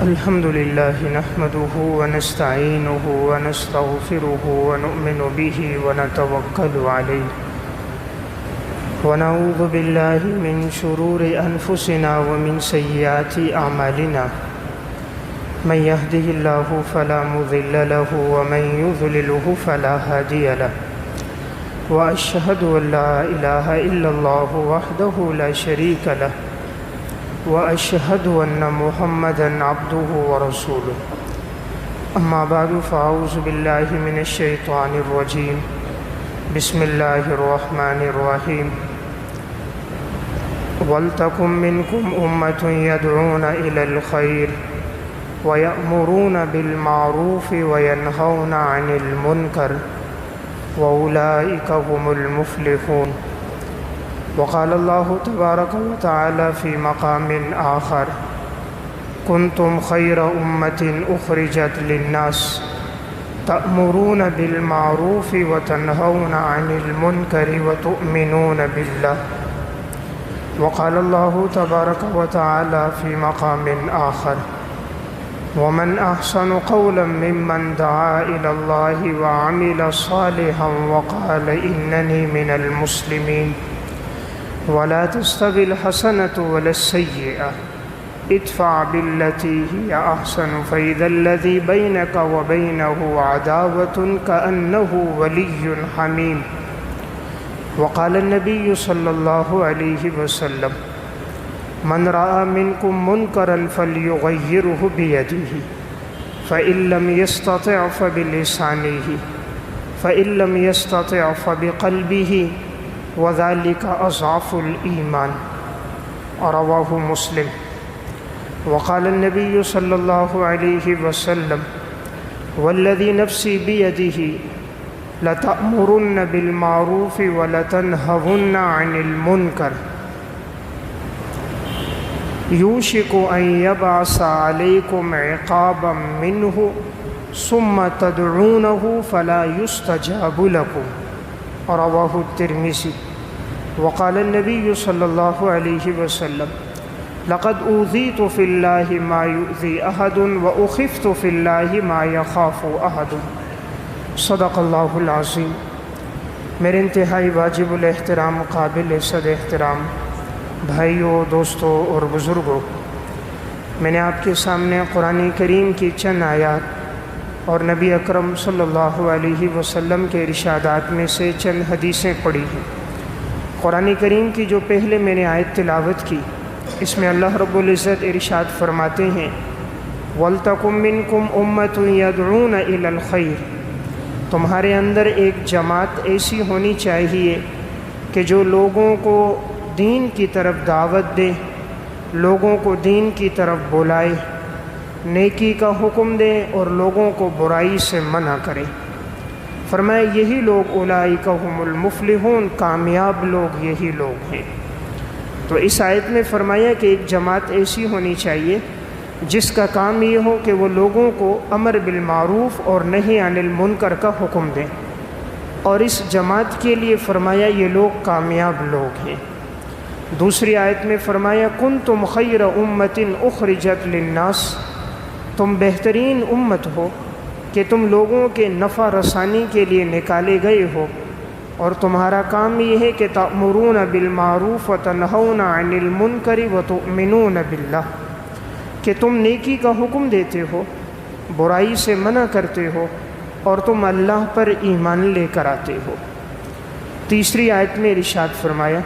الحمد لله نحمده ونستعينه ونستغفره ونؤمن به ونتوكل عليه ونعوذ بالله من شرور أنفسنا ومن سيئات أعمالنا من يهده الله فلا مضل له ومن يضلله فلا هادي له وأشهد أن لا إله إلا الله وحده لا شريك له وأشهد أن محمدًا عبده ورسوله أما بعد فأعوذ بالله من الشيطان الرجيم بسم الله الرحمن الرحيم وَلْتَكُن مِّنكُمْ أُمَّةٌ يَدْعُونَ إِلَى الْخَيْرِ وَيَأْمُرُونَ بِالْمَعْرُوفِ وَيَنْهَوْنَ عَنِ الْمُنكَرِ وَأُولَٰئِكَ هُمُ الْمُفْلِحُونَ وقال الله تبارك وتعالى في مقام آخر كنتم خير أمة أخرجت للناس تأمرون بالمعروف وتنهون عن المنكر وتؤمنون بالله وقال الله تبارك وتعالى في مقام آخر ومن أحسن قولا ممن دعا إلى الله وعمل صالحا وقال إنني من المسلمين ولا تستوي الحسنة ولا السيئة ادفع بالتي هي أحسن فإذا الذي بينك وبينه عداوة كأنه ولي حميم وقال النبي صلى الله عليه وسلم من رأى منكم منكرا فليغيره بيده فإن لم يستطع فبلسانه فإن لم يستطع فبقلبه وذلك أضعف الإيمان رواه مسلم وقال النبي صلى الله عليه وسلم والذي نفسي بيده لتأمرن بالمعروف ولتنهون عن المنكر يوشك أن يبعث عليكم عقابا منه ثم تدعونه فلا يستجاب لكم رواه الترمذي وقال النبي صلى الله عليه وسلم لقد أوذيت في الله ما يؤذي أحد وأخفت في الله ما يخاف أحد صدق اللہ العظیم۔ میرے انتہائی واجب الاحترام قابل صد احترام بھائیوں، دوستوں اور بزرگوں، میں نے آپ کے سامنے قرآن کریم کی چند آیات اور نبی اکرم صلی اللہ علیہ وسلم کے ارشادات میں سے چند حدیثیں پڑھی ہیں۔ قرآن کریم کی جو پہلے میں نے آیت تلاوت کی، اس میں اللہ رب العزت ارشاد فرماتے ہیں وَلْتَكُن مِّنكُمْ أُمَّةٌ يَدْعُونَ إِلَى الْخَيْرِ، تمہارے اندر ایک جماعت ایسی ہونی چاہیے کہ جو لوگوں کو دین کی طرف دعوت دے، لوگوں کو دین کی طرف بلائے، نیکی کا حکم دے اور لوگوں کو برائی سے منع کرے۔ فرمایا یہی لوگ اولئک هم المفلحون، کامیاب لوگ یہی لوگ ہیں۔ تو اس آیت میں فرمایا کہ ایک جماعت ایسی ہونی چاہیے جس کا کام یہ ہو کہ وہ لوگوں کو امر بالمعروف اور نہی عن المنکر کا حکم دیں، اور اس جماعت کے لیے فرمایا یہ لوگ کامیاب لوگ ہیں۔ دوسری آیت میں فرمایا کنتم خیر امۃ اخرجت للناس، تم بہترین امت ہو کہ تم لوگوں کے نفع رسانی کے لیے نکالے گئے ہو، اور تمہارا کام یہ ہے کہ تأمرون بالمعروف وتنہون عن المنکر وتؤمنون باللہ، کہ تم نیکی کا حکم دیتے ہو، برائی سے منع کرتے ہو، اور تم اللہ پر ایمان لے کر آتے ہو۔ تیسری آیت میں ارشاد فرمایا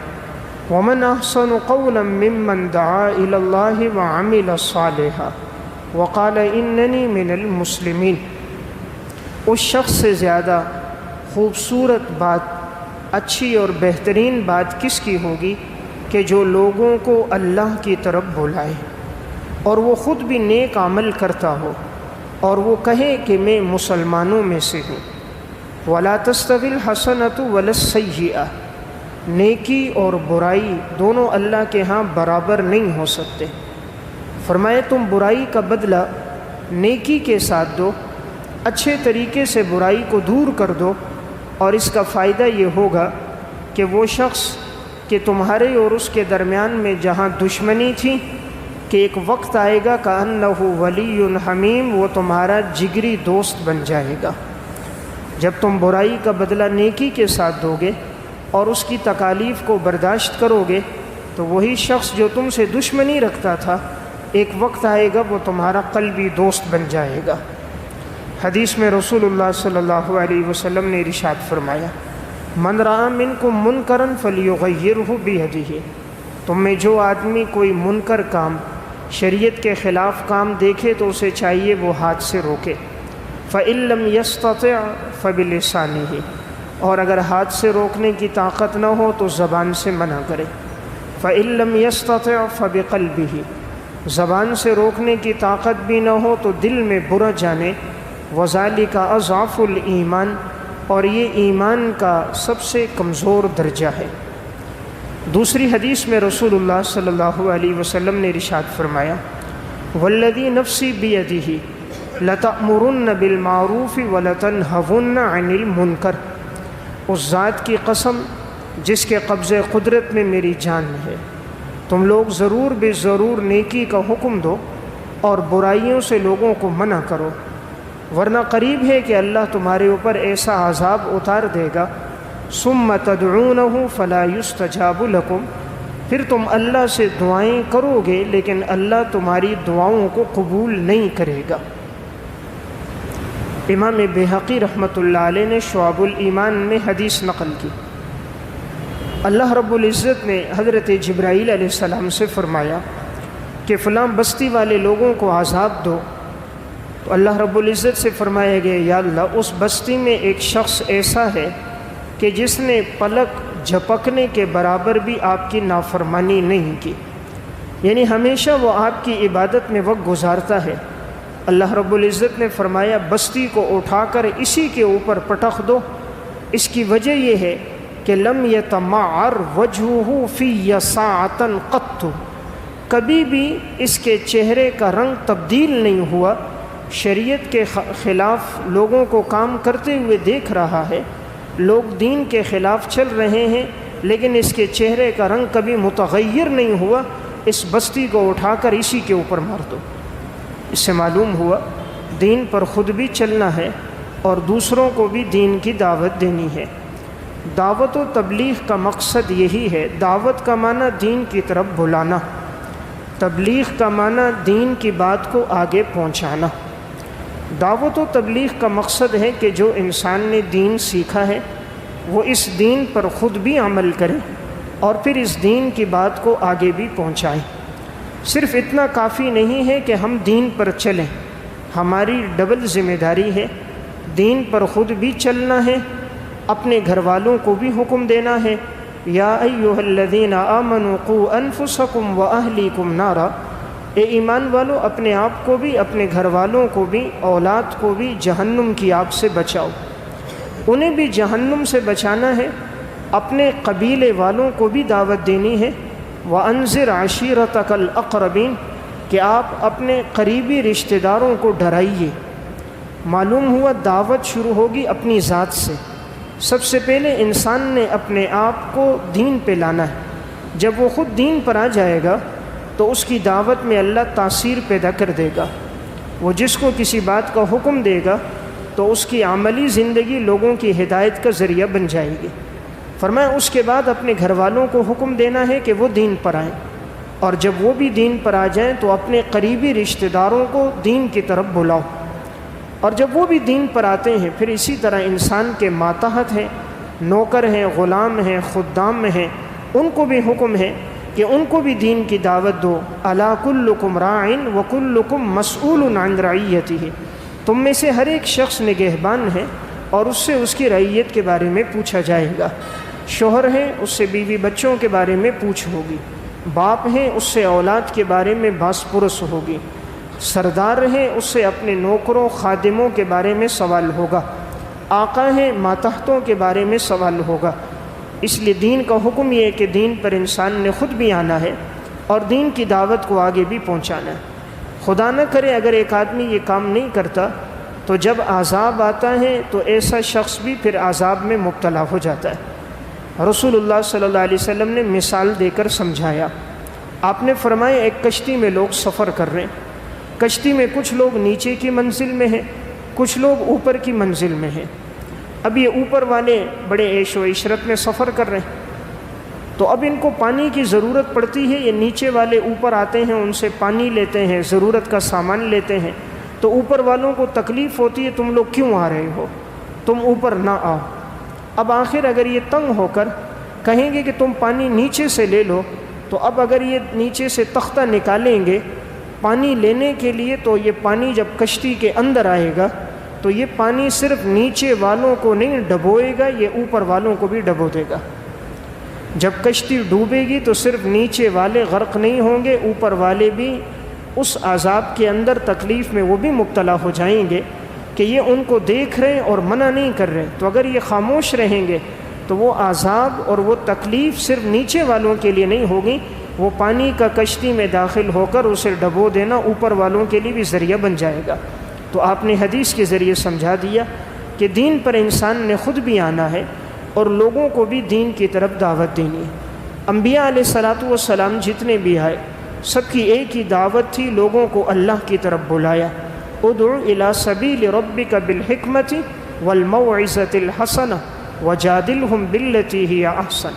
وَمَنْ أَحْسَنُ قَوْلًا مِّمَّنْ دَعَا إِلَى اللَّهِ وَعَمِلَ صَالِحًا وَقَالَ إِنَّنِي مِنَ الْمُسْلِمِينَ، اس شخص سے زیادہ خوبصورت بات، اچھی اور بہترین بات کس کی ہوگی کہ جو لوگوں کو اللہ کی طرف بلائے اور وہ خود بھی نیک عمل کرتا ہو اور وہ کہے کہ میں مسلمانوں میں سے ہوں۔ وَلَا تَسْتَوِي الْحَسَنَةُ وَلَا السَّيِّئَةُ، نیکی اور برائی دونوں اللہ کے ہاں برابر نہیں ہو سکتے۔ فرمایا تم برائی کا بدلہ نیکی کے ساتھ دو، اچھے طریقے سے برائی کو دور کر دو، اور اس کا فائدہ یہ ہوگا کہ وہ شخص کہ تمہارے اور اس کے درمیان میں جہاں دشمنی تھی کہ ایک وقت آئے گا کأنہ ولی حمیم، وہ تمہارا جگری دوست بن جائے گا۔ جب تم برائی کا بدلہ نیکی کے ساتھ دو گے اور اس کی تکالیف کو برداشت کرو گے تو وہی شخص جو تم سے دشمنی رکھتا تھا ایک وقت آئے گا وہ تمہارا قلبی دوست بن جائے گا۔ حدیث میں رسول اللہ صلی اللہ علیہ وسلم نے ارشاد فرمایا، من رأى منکم منکرا فلیغیرہ بیدہ، تم میں جو آدمی کوئی منکر کام، شریعت کے خلاف کام دیکھے تو اسے چاہیے وہ ہاتھ سے روکے، فإن لم یستطع فبلسانہ، اور اگر ہاتھ سے روکنے کی طاقت نہ ہو تو زبان سے منع کرے، فإن لم یستطع فبقلبہ، زبان سے روکنے کی طاقت بھی نہ ہو تو دل میں برا جانے، وذالک اضعف الایمان، اور یہ ایمان کا سب سے کمزور درجہ ہے۔ دوسری حدیث میں رسول اللہ صلی اللہ علیہ وسلم نے ارشاد فرمایا، والذی نفسی بیدہ لتأمرن بالمعروف ولتنہون عن المنکر، اس ذات کی قسم جس کے قبضے قدرت میں میری جان ہے، تم لوگ ضرور بے ضرور نیکی کا حکم دو اور برائیوں سے لوگوں کو منع کرو، ورنہ قریب ہے کہ اللہ تمہارے اوپر ایسا عذاب اتار دے گا، ثم تدعونہ فلا یستجاب لکم، پھر تم اللہ سے دعائیں کرو گے لیکن اللہ تمہاری دعاؤں کو قبول نہیں کرے گا۔ امام بہقی رحمۃ اللہ علیہ نے شعب الایمان میں حدیث نقل کی، اللہ رب العزت نے حضرت جبرائیل علیہ السلام سے فرمایا کہ فلاں بستی والے لوگوں کو عذاب دو، تو اللہ رب العزت سے فرمایا گیا، یا اللہ اس بستی میں ایک شخص ایسا ہے کہ جس نے پلک جھپکنے کے برابر بھی آپ کی نافرمانی نہیں کی، یعنی ہمیشہ وہ آپ کی عبادت میں وقت گزارتا ہے۔ اللہ رب العزت نے فرمایا بستی کو اٹھا کر اسی کے اوپر پٹخ دو، اس کی وجہ یہ ہے کہ لم یتمعر وجہہ فی ساعۃ قط، کبھی بھی اس کے چہرے کا رنگ تبدیل نہیں ہوا، شریعت کے خلاف لوگوں کو کام کرتے ہوئے دیکھ رہا ہے، لوگ دین کے خلاف چل رہے ہیں لیکن اس کے چہرے کا رنگ کبھی متغیر نہیں ہوا، اس بستی کو اٹھا کر اسی کے اوپر مار دو۔ اس سے معلوم ہوا دین پر خود بھی چلنا ہے اور دوسروں کو بھی دین کی دعوت دینی ہے۔ دعوت و تبلیغ کا مقصد یہی ہے، دعوت کا معنی دین کی طرف بلانا، تبلیغ کا معنی دین کی بات کو آگے پہنچانا۔ دعوت و تبلیغ کا مقصد ہے کہ جو انسان نے دین سیکھا ہے وہ اس دین پر خود بھی عمل کرے اور پھر اس دین کی بات کو آگے بھی پہنچائے۔ صرف اتنا کافی نہیں ہے کہ ہم دین پر چلیں، ہماری ڈبل ذمہ داری ہے، دین پر خود بھی چلنا ہے، اپنے گھر والوں کو بھی حکم دینا ہے، یا ایھا الذین آمنوا قوا انفسکم واہلیکم نارا، اے ایمان والو اپنے آپ کو بھی، اپنے گھر والوں کو بھی، اولاد کو بھی جہنم کی آگ سے بچاؤ۔ انہیں بھی جہنم سے بچانا ہے، اپنے قبیلے والوں کو بھی دعوت دینی ہے، وَأَنذِرْ عَشِيرَتَكَ الْأَقْرَبِينَ، کہ آپ اپنے قریبی رشتہ داروں کو ڈرائیے۔ معلوم ہوا دعوت شروع ہوگی اپنی ذات سے، سب سے پہلے انسان نے اپنے آپ کو دین پہ لانا ہے، جب وہ خود دین پر آ جائے گا تو اس کی دعوت میں اللہ تاثیر پیدا کر دے گا، وہ جس کو کسی بات کا حکم دے گا تو اس کی عملی زندگی لوگوں کی ہدایت کا ذریعہ بن جائے گی۔ فرمایا اس کے بعد اپنے گھر والوں کو حکم دینا ہے کہ وہ دین پر آئیں، اور جب وہ بھی دین پر آ جائیں تو اپنے قریبی رشتہ داروں کو دین کی طرف بلاؤ، اور جب وہ بھی دین پر آتے ہیں پھر اسی طرح انسان کے ماتحت ہیں، نوکر ہیں، غلام ہیں، خدام ہیں، ان کو بھی حکم ہے کہ ان کو بھی دین کی دعوت دو۔ الا کلکم راع وکلکم مسئول عن رعیتہ، تم میں سے ہر ایک شخص نگہبان ہے اور اس سے اس کی رعیت کے بارے میں پوچھا جائے گا۔ شوہر ہیں اس سے بیوی بچوں کے بارے میں پوچھ ہوگی، باپ ہیں اس سے اولاد کے بارے میں باس پرس ہوگی، سردار ہیں اس سے اپنے نوکروں خادموں کے بارے میں سوال ہوگا، آقا ہیں ماتحتوں کے بارے میں سوال ہوگا۔ اس لیے دین کا حکم یہ ہے کہ دین پر انسان نے خود بھی آنا ہے اور دین کی دعوت کو آگے بھی پہنچانا ہے۔ خدا نہ کرے اگر ایک آدمی یہ کام نہیں کرتا تو جب عذاب آتا ہے تو ایسا شخص بھی پھر عذاب میں مبتلا ہو جاتا ہے۔ رسول اللہ صلی اللہ علیہ وسلم نے مثال دے کر سمجھایا، آپ نے فرمایا ایک کشتی میں لوگ سفر کر رہے ہیں، کشتی میں کچھ لوگ نیچے کی منزل میں ہیں، کچھ لوگ اوپر کی منزل میں ہیں۔ اب یہ اوپر والے بڑے عیش و عشرت میں سفر کر رہے ہیں، تو اب ان کو پانی کی ضرورت پڑتی ہے، یہ نیچے والے اوپر آتے ہیں، ان سے پانی لیتے ہیں، ضرورت کا سامان لیتے ہیں، تو اوپر والوں کو تکلیف ہوتی ہے تم لوگ کیوں آ رہے ہو، تم اوپر نہ آؤ۔ اب آخر اگر یہ تنگ ہو کر کہیں گے کہ تم پانی نیچے سے لے لو، تو اب اگر یہ نیچے سے تختہ نکالیں گے پانی لینے کے لیے، تو یہ پانی جب کشتی کے اندر آئے گا تو یہ پانی صرف نیچے والوں کو نہیں ڈبوئے گا، یہ اوپر والوں کو بھی ڈبو دے گا۔ جب کشتی ڈوبے گی تو صرف نیچے والے غرق نہیں ہوں گے، اوپر والے بھی اس عذاب کے اندر تکلیف میں وہ بھی مبتلا ہو جائیں گے کہ یہ ان کو دیکھ رہے ہیں اور منع نہیں کر رہے۔ تو اگر یہ خاموش رہیں گے تو وہ عذاب اور وہ تکلیف صرف نیچے والوں کے لیے نہیں ہوگی، وہ پانی کا کشتی میں داخل ہو کر اسے ڈبو دینا اوپر والوں کے لیے بھی ذریعہ بن جائے گا۔ تو آپ نے حدیث کے ذریعے سمجھا دیا کہ دین پر انسان نے خود بھی آنا ہے اور لوگوں کو بھی دین کی طرف دعوت دینی ہے۔ انبیاء علیہ الصلاۃ والسلام جتنے بھی آئے سب کی ایک ہی دعوت تھی، لوگوں کو اللہ کی طرف بلایا۔ ادع الی سبیل ربک بالحکمۃ والموعظۃ الحسنہ وجادلہم باللتی ہی احسن۔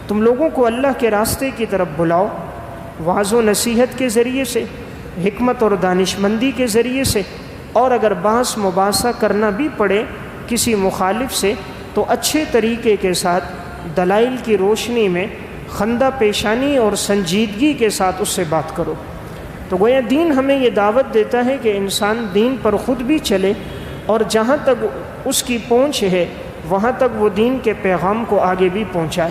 تم لوگوں کو اللہ کے راستے کی طرف بلاؤ، وعظ و نصیحت کے ذریعے سے، حکمت اور دانش مندی کے ذریعے سے، اور اگر بحث مباحثہ کرنا بھی پڑے کسی مخالف سے تو اچھے طریقے کے ساتھ دلائل کی روشنی میں خندہ پیشانی اور سنجیدگی کے ساتھ اس سے بات کرو۔ تو گویا دین ہمیں یہ دعوت دیتا ہے کہ انسان دین پر خود بھی چلے اور جہاں تک اس کی پہنچ ہے وہاں تک وہ دین کے پیغام کو آگے بھی پہنچائے۔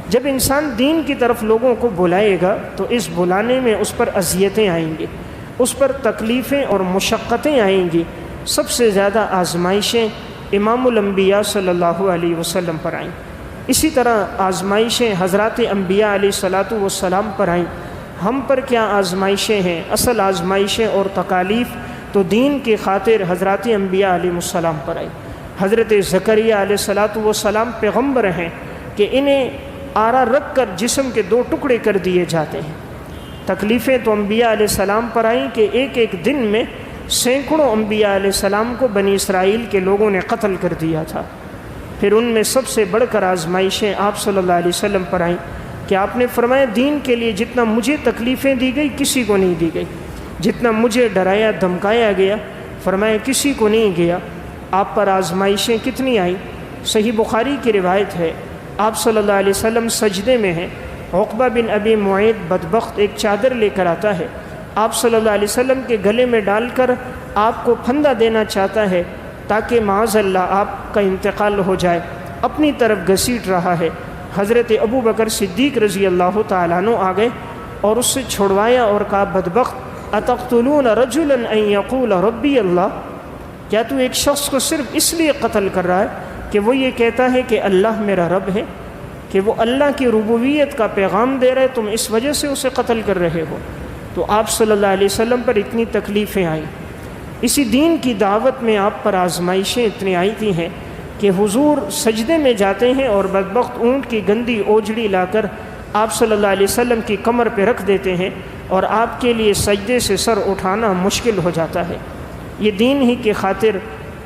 جب انسان دین کی طرف لوگوں کو بلائے گا تو اس بلانے میں اس پر اذیتیں آئیں گی، اس پر تکلیفیں اور مشقتیں آئیں گی۔ سب سے زیادہ آزمائشیں امام الانبیاء صلی اللہ علیہ وسلم پر آئیں، اسی طرح آزمائشیں حضرات انبیاء علیہ الصلاۃ والسلام پر آئیں۔ ہم پر کیا آزمائشیں ہیں؟ اصل آزمائشیں اور تکالیف تو دین کی خاطر حضرات انبیاء علیہ السلام پر آئیں۔ حضرت زکریا علیہ الصلاۃ والسلام پیغمبر ہیں کہ انہیں آرا رکھ کر جسم کے 2 ٹکڑے کر دیے جاتے ہیں۔ تکلیفیں تو انبیاء علیہ السلام پر آئیں کہ ایک ایک دن میں سینکڑوں انبیاء علیہ السلام کو بنی اسرائیل کے لوگوں نے قتل کر دیا تھا۔ پھر ان میں سب سے بڑھ کر آزمائشیں آپ صلی اللہ علیہ وسلم پر آئیں کہ آپ نے فرمایا دین کے لیے جتنا مجھے تکلیفیں دی گئی کسی کو نہیں دی گئی، جتنا مجھے ڈرایا دھمکایا گیا فرمایا کسی کو نہیں گیا۔ آپ پر آزمائشیں کتنی آئیں؟ صحیح بخاری کی روایت ہے، آپ صلی اللہ علیہ وسلم سجدے میں ہیں، عقبہ بن ابی معیط بدبخت ایک چادر لے کر آتا ہے، آپ صلی اللہ علیہ وسلم کے گلے میں ڈال کر آپ کو پھندا دینا چاہتا ہے تاکہ معاذ اللہ آپ کا انتقال ہو جائے، اپنی طرف گھسیٹ رہا ہے۔ حضرت ابو بکر صدیق رضی اللہ تعالیٰ عنہ آ گئے اور اس سے چھڑوایا اور کہا بدبخت اتقتلون رجلا ان یقول ربی اللہ، کیا تو ایک شخص کو صرف اس لیے قتل کر رہا ہے کہ وہ یہ کہتا ہے کہ اللہ میرا رب ہے، کہ وہ اللہ کی ربوبیت کا پیغام دے رہا ہے، تم اس وجہ سے اسے قتل کر رہے ہو؟ تو آپ صلی اللہ علیہ وسلم پر اتنی تکلیفیں آئیں۔ اسی دین کی دعوت میں آپ پر آزمائشیں اتنی آئی تھی ہیں کہ حضور سجدے میں جاتے ہیں اور بدبخت اونٹ کی گندی اوجڑی لا کر آپ صلی اللہ علیہ وسلم کی کمر پہ رکھ دیتے ہیں اور آپ کے لیے سجدے سے سر اٹھانا مشکل ہو جاتا ہے۔ یہ دین ہی کی خاطر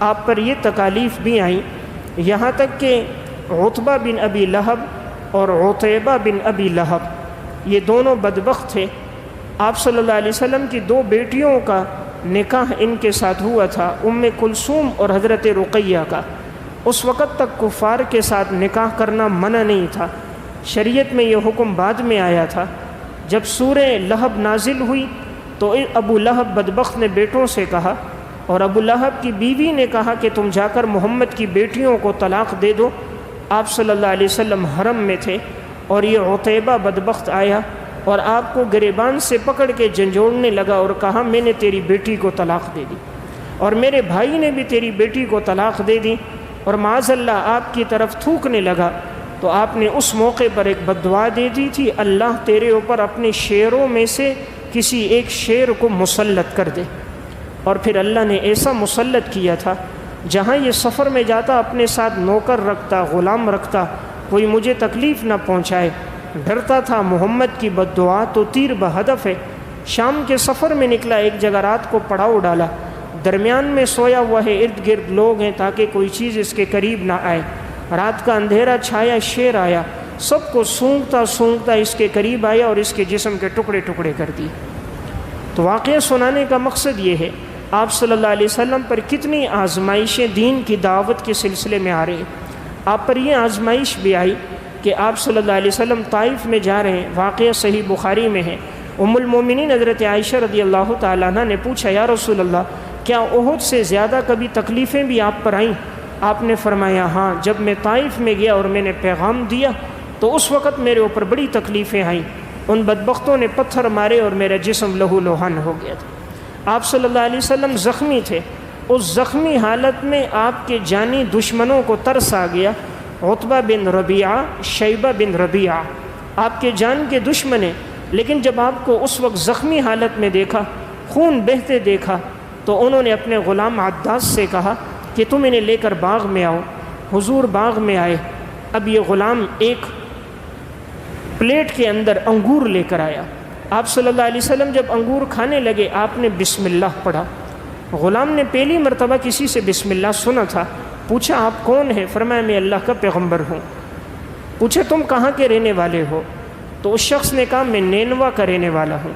آپ پر یہ تکالیف بھی آئیں، یہاں تک کہ عتبہ بن ابی لہب اور عتیبہ بن ابی لہب یہ دونوں بدبخت تھے۔ آپ صلی اللہ علیہ وسلم کی 2 بیٹیوں کا نکاح ان کے ساتھ ہوا تھا، ام کلثوم اور حضرت رقیہ کا۔ اس وقت تک کفار کے ساتھ نکاح کرنا منع نہیں تھا، شریعت میں یہ حکم بعد میں آیا تھا۔ جب سورہ لہب نازل ہوئی تو ابو لہب بدبخت نے بیٹوں سے کہا، اور ابو لہب کی بیوی نے کہا کہ تم جا کر محمد کی بیٹیوں کو طلاق دے دو۔ آپ صلی اللہ علیہ وسلم حرم میں تھے اور یہ عتیبہ بدبخت آیا اور آپ کو گریبان سے پکڑ کے جھنجھوڑنے لگا اور کہا میں نے تیری بیٹی کو طلاق دے دی اور میرے بھائی نے بھی تیری بیٹی کو طلاق دے دی، اور معاذ اللہ آپ کی طرف تھوکنے لگا۔ تو آپ نے اس موقع پر ایک بد دعا دے دی تھی، اللہ تیرے اوپر اپنے شیروں میں سے کسی ایک شیر کو مسلط کر دے۔ اور پھر اللہ نے ایسا مسلط کیا تھا، جہاں یہ سفر میں جاتا اپنے ساتھ نوکر رکھتا، غلام رکھتا، کوئی مجھے تکلیف نہ پہنچائے، ڈرتا تھا محمد کی بد دعا تو تیر بہدف ہے۔ شام کے سفر میں نکلا، ایک جگہ رات کو پڑاؤ ڈالا، درمیان میں سویا ہوا ہے، ارد گرد لوگ ہیں تاکہ کوئی چیز اس کے قریب نہ آئے۔ رات کا اندھیرا چھایا، شیر آیا، سب کو سونگتا سونگتا اس کے قریب آیا اور اس کے جسم کے ٹکڑے ٹکڑے کر دیے۔ تو واقعہ سنانے کا مقصد یہ ہے آپ صلی اللہ علیہ وسلم پر کتنی آزمائشیں دین کی دعوت کے سلسلے میں آ رہی ہیں۔ آپ پر یہ آزمائش بھی آئی کہ آپ صلی اللہ علیہ وسلم طائف میں جا رہے ہیں، واقعہ صحیح بخاری میں ہے۔ ام المومنین حضرت عائشہ رضی اللہ تعالیٰ عنہ نے پوچھا، یا رسول اللہ کیا احد سے زیادہ کبھی تکلیفیں بھی آپ پر آئیں؟ آپ نے فرمایا ہاں، جب میں طائف میں گیا اور میں نے پیغام دیا تو اس وقت میرے اوپر بڑی تکلیفیں آئیں، ان بدبختوں نے پتھر مارے اور میرا جسم لہو لوہان ہو گیا تھا۔ آپ صلی اللہ علیہ وسلم زخمی تھے، اس زخمی حالت میں آپ کے جانی دشمنوں کو ترس آ گیا۔ عتبہ بن ربیعہ، شیبہ بن ربیعہ آپ کے جان کے دشمن ہیں، لیکن جب آپ کو اس وقت زخمی حالت میں دیکھا، خون بہتے دیکھا، تو انہوں نے اپنے غلام عداس سے کہا کہ تم انہیں لے کر باغ میں آؤ۔ حضور باغ میں آئے، اب یہ غلام ایک پلیٹ کے اندر انگور لے کر آیا۔ آپ صلی اللہ علیہ وسلم جب انگور کھانے لگے، آپ نے بسم اللہ پڑھا۔ غلام نے پہلی مرتبہ کسی سے بسم اللہ سنا تھا، پوچھا آپ کون ہیں؟ فرمایا میں اللہ کا پیغمبر ہوں۔ پوچھا تم کہاں کے رہنے والے ہو؟ تو اس شخص نے کہا میں نینوا کا رہنے والا ہوں۔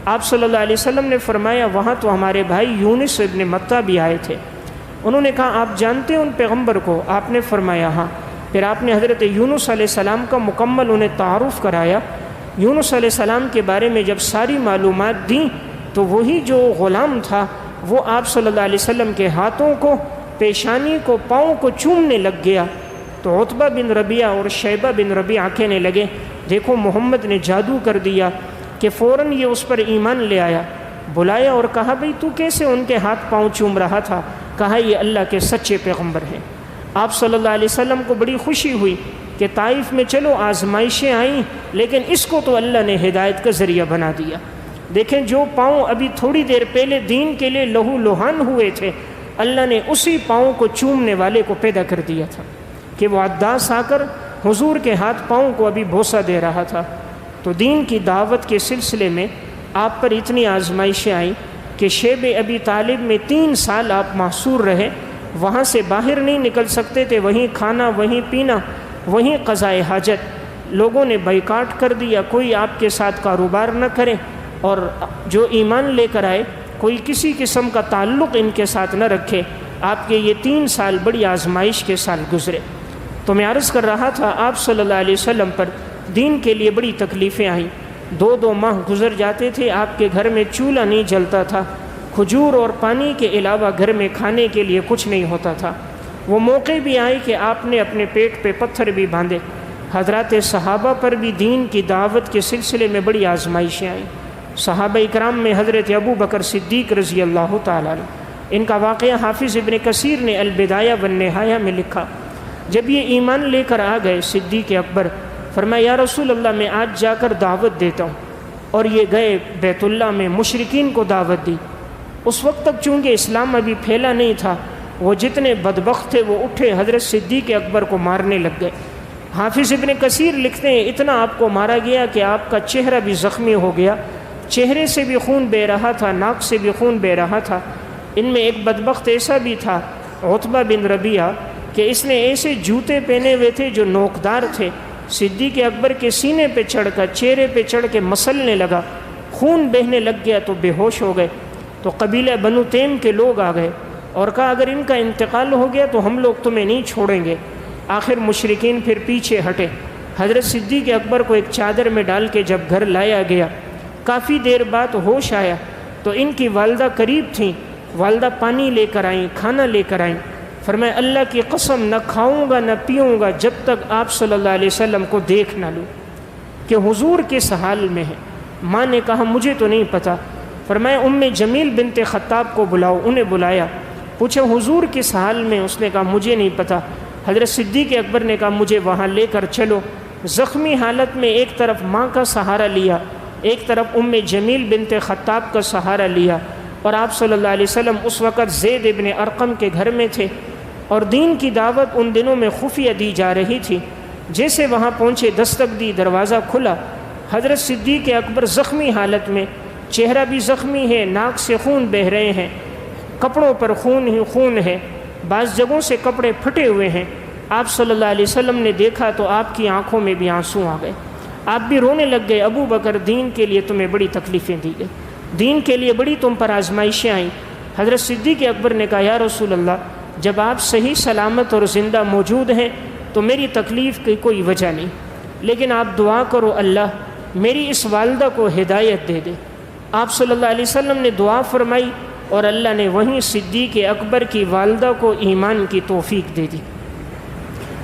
آپ صلی اللہ علیہ وسلم نے فرمایا وہاں تو ہمارے بھائی یونس ابن متہ بھی آئے تھے۔ انہوں نے کہا آپ جانتے ہیں ان پیغمبر کو؟ آپ نے فرمایا ہاں۔ پھر آپ نے حضرت یونس علیہ السلام کا مکمل انہیں تعارف کرایا۔ یونس علیہ السلام کے بارے میں جب ساری معلومات دیں تو وہی جو غلام تھا وہ آپ صلی اللہ علیہ وسلم کے ہاتھوں کو، پیشانی کو، پاؤں کو چومنے لگ گیا۔ تو عتبہ بن ربیعہ اور شیبہ بن ربیعہ کہنے لگے دیکھو محمد نے جادو کر دیا، کہ فوراً یہ اس پر ایمان لے آیا۔ بلایا اور کہا بھئی تو کیسے ان کے ہاتھ پاؤں چوم رہا تھا؟ کہا یہ اللہ کے سچے پیغمبر ہیں۔ آپ صلی اللہ علیہ وسلم کو بڑی خوشی ہوئی کہ طائف میں چلو آزمائشیں آئیں، لیکن اس کو تو اللہ نے ہدایت کا ذریعہ بنا دیا۔ دیکھیں جو پاؤں ابھی تھوڑی دیر پہلے دین کے لیے لہو لوہان ہوئے تھے، اللہ نے اسی پاؤں کو چومنے والے کو پیدا کر دیا تھا کہ وہ عداس آ کر حضور کے ہاتھ پاؤں کو ابھی بوسہ دے رہا تھا۔ تو دین کی دعوت کے سلسلے میں آپ پر اتنی آزمائشیں آئیں کہ شیب ابی طالب میں 3 سال آپ محصور رہے، وہاں سے باہر نہیں نکل سکتے تھے، وہیں کھانا، وہیں پینا، وہیں قضائے حاجت۔ لوگوں نے بائیکاٹ کر دیا، کوئی آپ کے ساتھ کاروبار نہ کرے، اور جو ایمان لے کر آئے کوئی کسی قسم کا تعلق ان کے ساتھ نہ رکھے۔ آپ کے یہ 3 سال بڑی آزمائش کے سال گزرے۔ تو میں عرض کر رہا تھا آپ صلی اللہ علیہ وسلم پر دین کے لیے بڑی تکلیفیں آئیں۔ 2 ماہ گزر جاتے تھے، آپ کے گھر میں چولہا نہیں جلتا تھا، کھجور اور پانی کے علاوہ گھر میں کھانے کے لیے کچھ نہیں ہوتا تھا۔ وہ موقع بھی آئے کہ آپ نے اپنے پیٹ پہ پتھر بھی باندھے۔ حضرات صحابہ پر بھی دین کی دعوت کے سلسلے میں بڑی آزمائشیں آئیں۔ صحابہ اکرام میں حضرت ابو بکر صدیق رضی اللہ تعالیٰ عنہ، ان کا واقعہ حافظ ابن کثیر نے البدایہ والنہایہ میں لکھا۔ جب یہ ایمان لے کر آ گئے صدیق اکبر، فرمایا یا رسول اللہ میں آج جا کر دعوت دیتا ہوں، اور یہ گئے بیت اللہ میں مشرکین کو دعوت دی۔ اس وقت تک چونکہ اسلام ابھی پھیلا نہیں تھا، وہ جتنے بدبخت تھے وہ اٹھے حضرت صدیق اکبر کو مارنے لگ گئے۔ حافظ ابن کثیر لکھتے ہیں اتنا آپ کو مارا گیا کہ آپ کا چہرہ بھی زخمی ہو گیا، چہرے سے بھی خون بہہ رہا تھا، ناک سے بھی خون بہہ رہا تھا۔ ان میں ایک بدبخت ایسا بھی تھا عتبہ بن ربیعہ کہ اس نے ایسے جوتے پہنے ہوئے تھے جو نوکدار تھے، صدیق اکبر کے سینے پہ چڑھ کر، چہرے پہ چڑھ کے مسلنے لگا، خون بہنے لگ گیا تو بے ہوش ہو گئے۔ تو قبیلہ بنو تیم کے لوگ آ گئے اور کہا اگر ان کا انتقال ہو گیا تو ہم لوگ تمہیں نہیں چھوڑیں گے۔ آخر مشرکین پھر پیچھے ہٹے۔ حضرت صدیق اکبر کو ایک چادر میں ڈال کے جب گھر لایا گیا، کافی دیر بعد ہوش آیا تو ان کی والدہ قریب تھیں۔ والدہ پانی لے کر آئیں، کھانا لے کر آئیں۔ فرمایا اللہ کی قسم نہ کھاؤں گا نہ پیوں گا جب تک آپ صلی اللہ علیہ وسلم کو دیکھ نہ لوں کہ حضور کس حال میں ہے۔ ماں نے کہا مجھے تو نہیں پتہ۔ فرمایا ام جمیل بنت خطاب کو بلاؤ۔ انہیں بلایا، پوچھا حضور کس حال میں؟ اس نے کہا مجھے نہیں پتہ۔ حضرت صدیق اکبر نے کہا مجھے وہاں لے کر چلو۔ زخمی حالت میں ایک طرف ماں کا سہارا لیا، ایک طرف ام جمیل بنت خطاب کا سہارا لیا، اور آپ صلی اللہ علیہ وسلم اس وقت زید ابن ارقم کے گھر میں تھے، اور دین کی دعوت ان دنوں میں خفیہ دی جا رہی تھی۔ جیسے وہاں پہنچے دستک دی، دروازہ کھلا، حضرت صدیق اکبر زخمی حالت میں، چہرہ بھی زخمی ہے، ناک سے خون بہہ رہے ہیں، کپڑوں پر خون ہی خون ہے، بعض جگہوں سے کپڑے پھٹے ہوئے ہیں۔ آپ صلی اللہ علیہ وسلم نے دیکھا تو آپ کی آنکھوں میں بھی آنسو آ گئے، آپ بھی رونے لگ گئے۔ ابو بکر، دین کے لیے تمہیں بڑی تکلیفیں دی گئی، دین کے لیے بڑی تم پر آزمائشیں آئیں۔ حضرت صدیق اکبر نے کہا یا رسول اللہ، جب آپ صحیح سلامت اور زندہ موجود ہیں تو میری تکلیف کی کوئی وجہ نہیں، لیکن آپ دعا کرو اللہ میری اس والدہ کو ہدایت دے دے۔ آپ صلی اللہ علیہ وسلم نے دعا فرمائی اور اللہ نے وہیں صدیق اکبر کی والدہ کو ایمان کی توفیق دے دی۔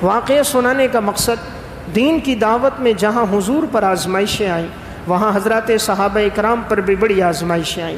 واقعہ سنانے کا مقصد، دین کی دعوت میں جہاں حضور پر آزمائشیں آئیں، وہاں حضرات صحابہ اکرام پر بھی بڑی آزمائشیں آئیں۔